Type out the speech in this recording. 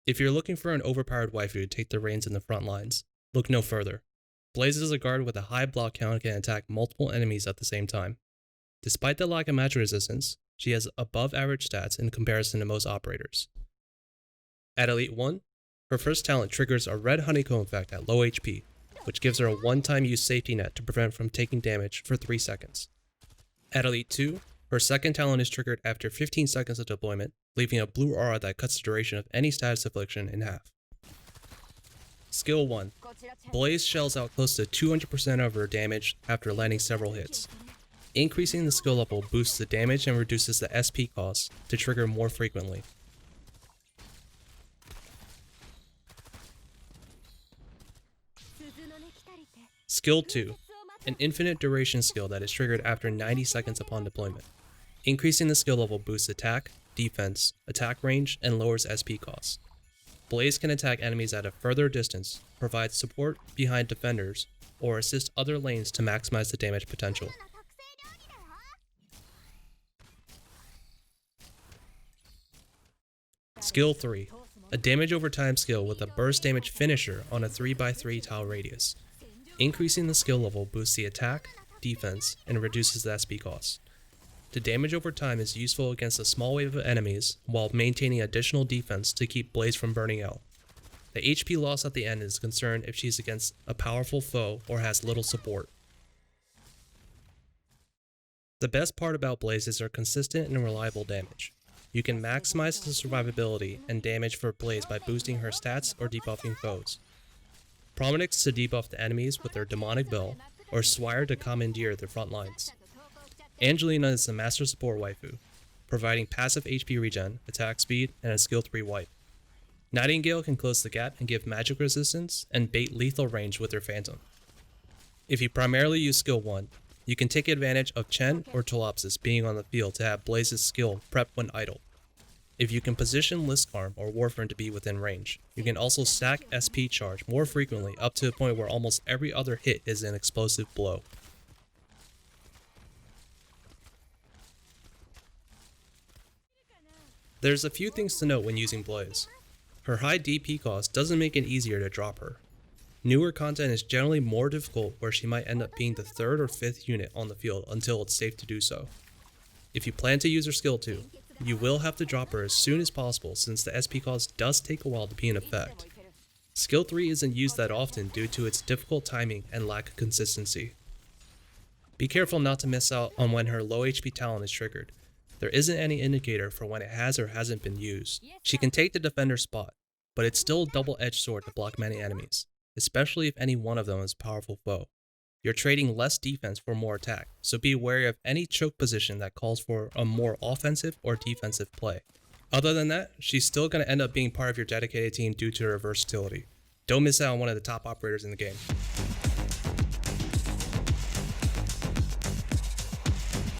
If you're looking for an overpowered waifu to take the reins in the front lines, look no further. Blaze is a guard with a high block count and can attack multiple enemies at the same time. Despite the lack of magic resistance, she has above average stats in comparison to most operators. At Elite 1, her first talent triggers a red honeycomb effect at low HP, which gives her a one-time use safety net to prevent from taking damage for 3 seconds. At Elite 2, her second talent is triggered after 15 seconds of deployment, leaving a blue aura that cuts the duration of any status affliction in half. Skill 1. Blaze shells out close to 200% of her damage after landing several hits. Increasing the skill level boosts the damage and reduces the SP cost to trigger more frequently. Skill 2. An infinite duration skill that is triggered after 90 seconds upon deployment. Increasing the skill level boosts attack, defense, attack range, and lowers SP costs. Blaze can attack enemies at a further distance, provide support behind defenders, or assist other lanes to maximize the damage potential. Skill 3. A damage over time skill with a burst damage finisher on a 3x3 tile radius. Increasing the skill level boosts the attack, defense, and reduces the SP cost. The damage over time is useful against a small wave of enemies while maintaining additional defense to keep Blaze from burning out. The HP loss at the end is concerned if she's against a powerful foe or has little support. The best part about Blaze is her consistent and reliable damage. You can maximize the survivability and damage for Blaze by boosting her stats or debuffing foes. Prominix to debuff the enemies with their demonic bell, or Swire to commandeer the front lines. Angelina is the master support waifu, providing passive HP regen, attack speed, and a skill 3 wipe. Nightingale can close the gap and give magic resistance and bait lethal range with her phantom. If you primarily use skill 1, you can take advantage of Chen or Tolopsis being on the field to have Blaze's skill prep when idle. If you can position Liskarm or Warframe to be within range, you can also stack SP charge more frequently up to the point where almost every other hit is an explosive blow. There's a few things to note when using Blaze. Her high DP cost doesn't make it easier to drop her. Newer content is generally more difficult where she might end up being the 3rd or 5th unit on the field until it's safe to do so. If you plan to use her skill 2, you will have to drop her as soon as possible since the SP cost does take a while to be in effect. Skill 3 isn't used that often due to its difficult timing and lack of consistency. Be careful not to miss out on when her low HP talent is triggered. There isn't any indicator for when it has or hasn't been used. She can take the defender's spot, but it's still a double-edged sword to block many enemies, especially if any one of them is a powerful foe. You're trading less defense for more attack, so be wary of any choke position that calls for a more offensive or defensive play. Other than that, she's still going to end up being part of your dedicated team due to her versatility. Don't miss out on one of the top operators in the game.